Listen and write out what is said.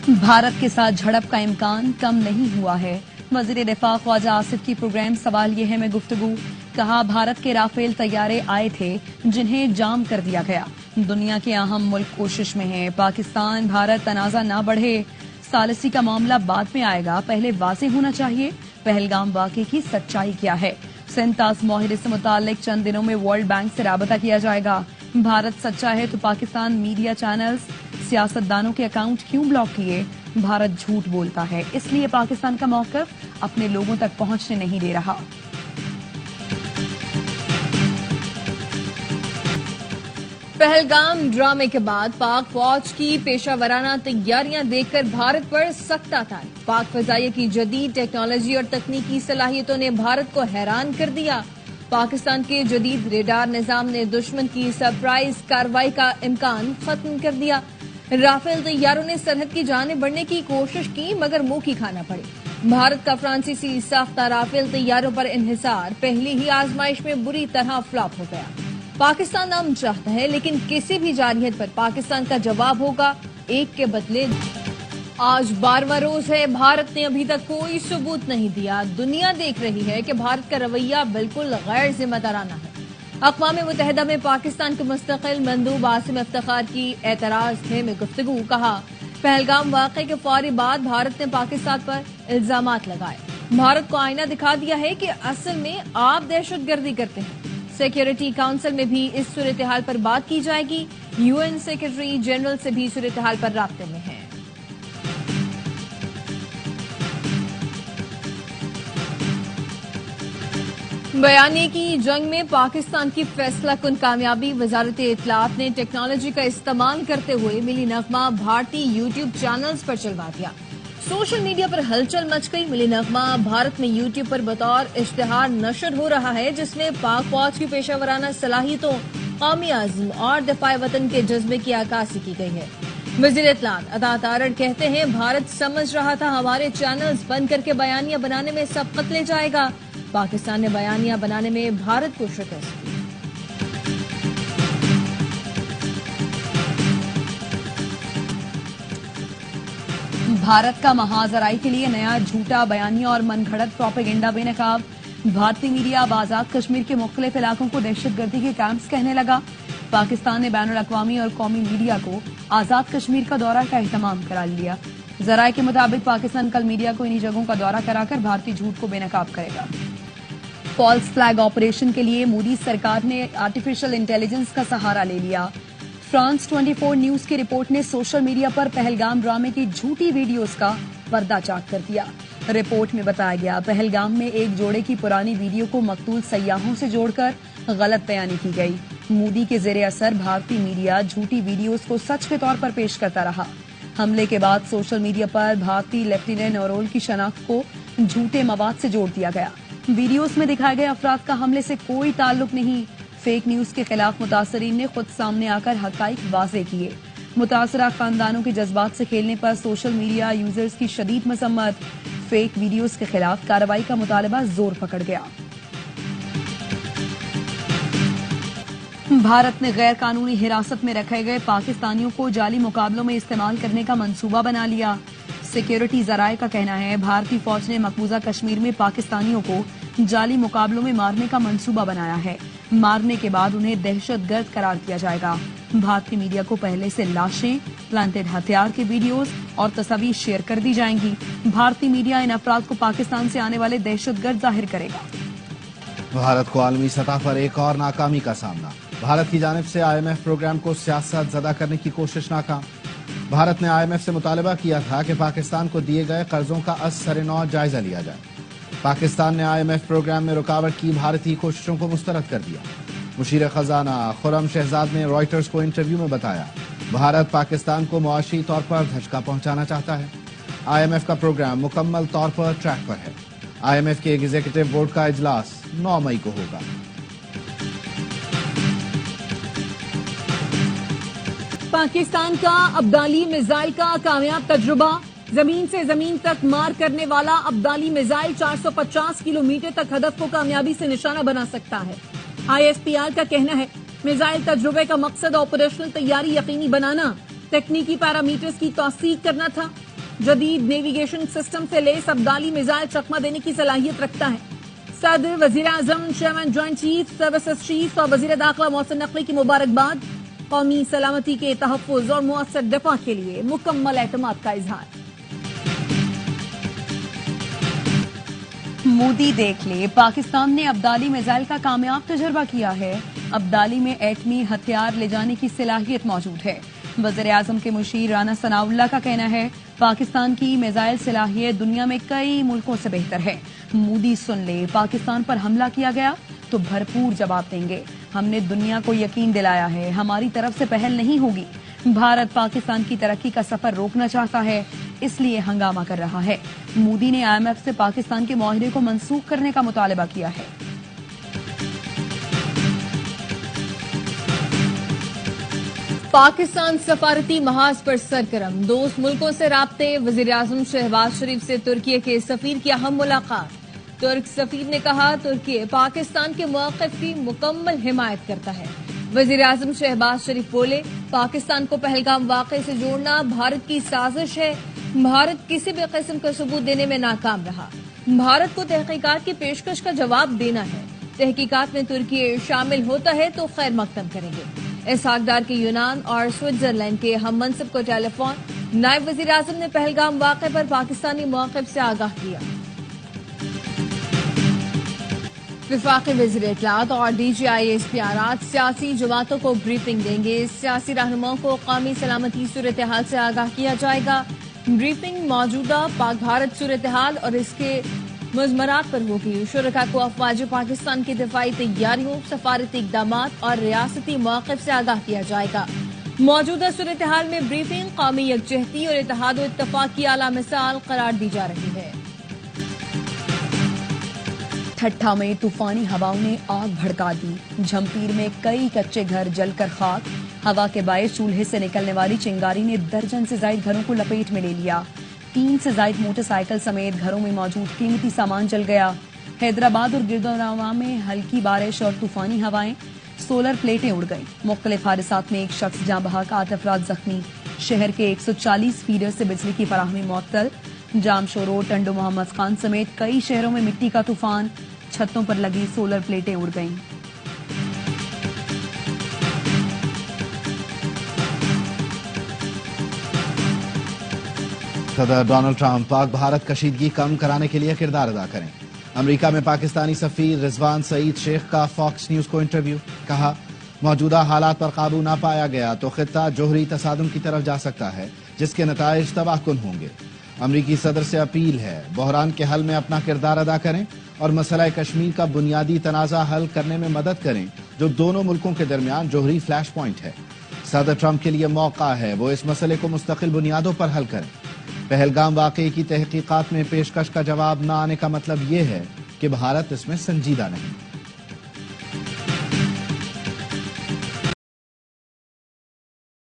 भारत के साथ झड़प का इम्कान कम नहीं हुआ है। वजीर दिफा ख्वाजा आसिफ की प्रोग्राम सवाल ये है में गुफ्तगू। कहा, भारत के राफेल तैयारे आए थे जिन्हें जाम कर दिया गया। दुनिया के अहम मुल्क कोशिश में है, पाकिस्तान भारत तनाजा ना बढ़े। सालिसी का मामला बाद में आएगा, पहले वाज़ेह होना चाहिए पहलगाम वाक़े की सच्चाई क्या है। सिंतास माहिरे से मुताल्लिक चंद दिनों में वर्ल्ड बैंक से राबता किया जाएगा। भारत सच्चा है तो पाकिस्तान मीडिया चैनल्स सियासतदानों के अकाउंट क्यों ब्लॉक किए। भारत झूठ बोलता है, इसलिए पाकिस्तान का मौक़िफ़ अपने लोगों तक पहुंचने नहीं दे रहा। पहलगाम ड्रामे के बाद पाक फौज की पेशावराना तैयारियां देखकर भारत पर सख्त आता है। पाक फजाइया की जदीद टेक्नोलॉजी और तकनीकी सलाहियतों ने भारत को हैरान कर दिया। पाकिस्तान के जदीद रेडार निजाम ने दुश्मन की सरप्राइज कार्रवाई का इम्कान खत्म कर दिया। राफेल तैयारों ने सरहद की जानिब बढ़ने की कोशिश की, मगर मुंह की खाना पड़ी। भारत का फ्रांसीसी साख्ता राफेल तैयारों पर इन्हिसार पहली ही आजमाइश में बुरी तरह फ्लॉप हो गया। पाकिस्तान अमन चाहता है, लेकिन किसी भी जारहियत पर पाकिस्तान का जवाब होगा एक के बदले। आज 12वां रोज है, भारत ने अभी तक कोई सबूत नहीं दिया। दुनिया देख रही है कि भारत का रवैया बिल्कुल गैर जिम्मेदाराना है। अक़वाम मुत्तहिदा में पाकिस्तान के मुस्तकिल मंदूब आसिम इफ्तिखार की एतराज है में गुफ्तगू। कहा, पहलगाम वाक़े के फौरी बाद भारत ने पाकिस्तान पर इल्जामात लगाए। भारत को आईना दिखा दिया है कि असल में आप दहशतगर्दी करते हैं। सिक्योरिटी काउंसिल में भी इस सूरत हाल पर बात की जाएगी। यूएन सेक्रेटरी जनरल से भी सूरत हाल पर राब्ते में है। बयानी की जंग में पाकिस्तान की फैसला कुन कामयाबी। वजारत इत्तलात ने टेक्नोलॉजी का इस्तेमाल करते हुए मिली नगमा भारतीय यूट्यूब चैनल्स पर चलवा दिया। सोशल मीडिया पर हलचल मच गई। मिली नगमा भारत में यूट्यूब पर बतौर इश्तिहार नशर हो रहा है, जिसमें पाक फौज की पेशावराना सलाहियतों, कौमी आज़म और दिफाए वतन के जज्बे की अक्कासी की गई है। वज़ीर इत्तलात अता तारड़ कहते हैं, भारत समझ रहा था हमारे चैनल्स बंद करके बयानियां बनाने में सबकत ले जाएगा। पाकिस्तान ने बयानियां बनाने में भारत को शिकस्त दी। भारत का महाजराई के लिए नया झूठा बयानिया और मनगढ़ंत प्रोपेगेंडा बेनकाब। भारतीय मीडिया अब आजाद कश्मीर के मुख्तलिफ इलाकों को दहशतगर्दी के कैंप्स कहने लगा। पाकिस्तान ने बैनुल अक़वामी और कौमी मीडिया को आजाद कश्मीर का दौरा का एहतमाम करार लिया। जराये के मुताबिक पाकिस्तान कल मीडिया को इन्हीं जगहों का दौरा कराकर भारतीय झूठ को बेनकाब करेगा। फॉल्स फ्लैग ऑपरेशन के लिए मोदी सरकार ने आर्टिफिशियल इंटेलिजेंस का सहारा ले लिया। फ्रांस 24 न्यूज की रिपोर्ट ने सोशल मीडिया पर पहलगाम ड्रामे की झूठी वीडियोस का पर्दाचाक कर दिया। रिपोर्ट में बताया गया, पहलगाम में एक जोड़े की पुरानी वीडियो को मकतूल सयाहों से जोड़कर गलत बयानी की गई। मोदी के जेरे असर भारतीय मीडिया झूठी वीडियोस को सच के तौर पर पेश करता रहा। हमले के बाद सोशल मीडिया पर भारतीय लेफ्टिनेंट नौरोल की शनाख्त को झूठे मवाद से जोड़ दिया गया। वीडियोस में दिखाए गए अफराद का हमले से कोई ताल्लुक नहीं। फेक न्यूज के खिलाफ मुतासरीन ने खुद सामने आकर हकाइक वाज़े किए। मुतासरा खानदानों के जज्बात से खेलने पर सोशल मीडिया यूजर्स की शदीद मसम्मत। फेक वीडियोस के खिलाफ कार्रवाई का मुतालबा जोर पकड़ गया। भारत ने गैर कानूनी हिरासत में रखे गए पाकिस्तानियों को जाली मुकाबलों में इस्तेमाल करने का मंसूबा बना लिया। सिक्योरिटी जराये का कहना है, भारतीय फौज ने मकबूजा कश्मीर में पाकिस्तानियों को जाली मुकाबलों में मारने का मंसूबा बनाया है। मारने के बाद उन्हें दहशतगर्द करार दिया जाएगा। भारतीय मीडिया को पहले से लाशें, प्लांटेड हथियार के वीडियोस और तस्वीर शेयर कर दी जाएंगी। भारतीय मीडिया इन अफराद को पाकिस्तान से आने वाले दहशतगर्द जाहिर करेगा। भारत को आलमी सतह पर एक और नाकामी का सामना। भारत की जानिब से IMF प्रोग्राम को सियासत ज़दा करने की कोशिश नाकाम। भारत ने IMF से मुतालबा किया था कि पाकिस्तान को दिए गए कर्जों का असर-ए-नौ जायजा लिया जाए। पाकिस्तान ने IMF प्रोग्राम में रुकावट की भारतीय कोशिशों को मुस्तरद कर दिया। मुशीर खजाना खुर्रम शहजाद ने रॉयटर्स को इंटरव्यू में बताया, भारत पाकिस्तान को मुआशी तौर पर धचका पहुंचाना चाहता है। IMF का प्रोग्राम मुकम्मल तौर पर ट्रैक पर है। IMF के एग्जीक्यूटिव बोर्ड का इजलास 9 मई को होगा। पाकिस्तान का अब्दाली मिसाइल का कामयाब तजुर्बा। जमीन से जमीन तक मार करने वाला अब्दाली मिसाइल 450 किलोमीटर तक हदफ को कामयाबी से निशाना बना सकता है। ISPR का कहना है, मिसाइल तजुर्बे का मकसद ऑपरेशनल तैयारी यकीनी बनाना, तकनीकी पैरामीटर्स की तौसीक करना था। जदीद नेविगेशन सिस्टम से लेस अब्दाली मिसाइल चकमा देने की सलाहियत रखता है। सदर, वजीर आजम, chairman joint chief services chief और वजीर दाखिला मोहसिन नकवी की मुबारकबाद। कौमी सलामती के तहफ़्फ़ुज़ और मुअस्सर दफ़ा के लिए मुकम्मल एतमाद का इजहार। मोदी देख ले, पाकिस्तान ने अब्दाली मिसाइल का कामयाब तजुर्बा किया है। अब्दाली में एटमी हथियार ले जाने की सलाहियत मौजूद है। वज़ीर आज़म के मुशीर राना सनाउल्लाह का कहना है, पाकिस्तान की मिसाइल सलाहियत दुनिया में कई मुल्कों से बेहतर है। मोदी सुन ले, पाकिस्तान पर हमला किया गया तो भरपूर जवाब देंगे। हमने दुनिया को यकीन दिलाया है, हमारी तरफ से पहल नहीं होगी। भारत पाकिस्तान की तरक्की का सफर रोकना चाहता है, इसलिए हंगामा कर रहा है। मोदी ने IMF से पाकिस्तान के मुआहदे को मंसूख करने का मुतालबा किया है। पाकिस्तान सफारती महाज पर सरगर्म, दोस्त मुल्कों से राब्ते। वजीर आजम शहबाज शरीफ से तुर्की के सफीर की अहम मुलाकात। तुर्क सफीर ने कहा, तुर्की पाकिस्तान के मौक़िफ़ की मुकम्मल हिमायत करता है। वजीर आजम शहबाज शरीफ बोले, पाकिस्तान को पहलगाम वाक़े से जोड़ना भारत की साजिश है। भारत किसी भी किस्म का सबूत देने में नाकाम रहा। भारत को तहकीकात की पेशकश का जवाब देना है। तहकीकात में तुर्की शामिल होता है तो खैर मकदम करेंगे। इसहाकडार के यूनान और स्विट्जरलैंड के हम मनसब को टेलीफोन। नायब वजीर आजम ने पहलगाम वाक़े पर पाकिस्तानी मौक़िफ़ से आगाह किया। विफाकी वज़ीर इत्तलाआत और DGISP आज सियासी जमातों को ब्रीफिंग देंगे। सियासी रहनुमाओं को कौमी सलामती सूरत हाल से आगाह किया जाएगा। ब्रीफिंग मौजूदा पाक भारत सूरत हाल और इसके मज़मरात पर होगी। शुरका को अफवाज पाकिस्तान की दिफाई तैयारियों, सफारती इक़दामात और रियासती मौक़िफ़ से आगाह किया जाएगा। मौजूदा सूरत हाल में ब्रीफिंग कौमी यकजहती और इत्तेहाद व इत्तफ़ाक़ की आला मिसाल करार दी जा रही है। ठट्ठा में तूफानी हवाओं ने आग भड़का दी। झम्पीर में कई कच्चे घर जलकर खाक। हवा के बायस चूल्हे से निकलने वाली चिंगारी ने दर्जन से ज्यादा घरों को लपेट में ले लिया। 3 से ज्यादा मोटरसाइकिल समेत घरों में मौजूद कीमती सामान जल गया। हैदराबाद और गिरदोनवा में हल्की बारिश और तूफानी हवाएं, सोलर प्लेटें उड़ गईं। मुख्तलिफ हादसात में एक शख्स जाँ बहक, 8 अफराद जख्मी। शहर के 140 फीडर से बिजली की फराहमी मुअत्तल। जामशोरो, टंडो मोहम्मद खान समेत कई शहरों में मिट्टी का तूफान। छतों पर लगी सोलर प्लेटें उड़ गईं। सदर डोनाल्ड ट्रंप पाक भारत कशीदगी कम कराने के लिए किरदार अदा करें। अमेरिका में पाकिस्तानी सफीर रिजवान सईद शेख का फॉक्स न्यूज को इंटरव्यू। कहा, मौजूदा हालात पर काबू न पाया गया तो खित्ता जोहरी तसादुम की तरफ जा सकता है, जिसके नताइज तबाहकुन होंगे। अमरीकी सदर से अपील है, बहरान के हल में अपना किरदार अदा करें और मसला कश्मीर का बुनियादी तनाज़ा हल करने में मदद करें, जो दोनों मुल्कों के दरमियान जोहरी फ्लैश पॉइंट है। सदर ट्रंप के लिए मौका है, वो इस मसले को मुस्तकिल बुनियादों पर हल करें। पहलगाम वाक़े की तहकीकात में पेशकश का जवाब न आने का मतलब ये है कि भारत इसमें संजीदा नहीं।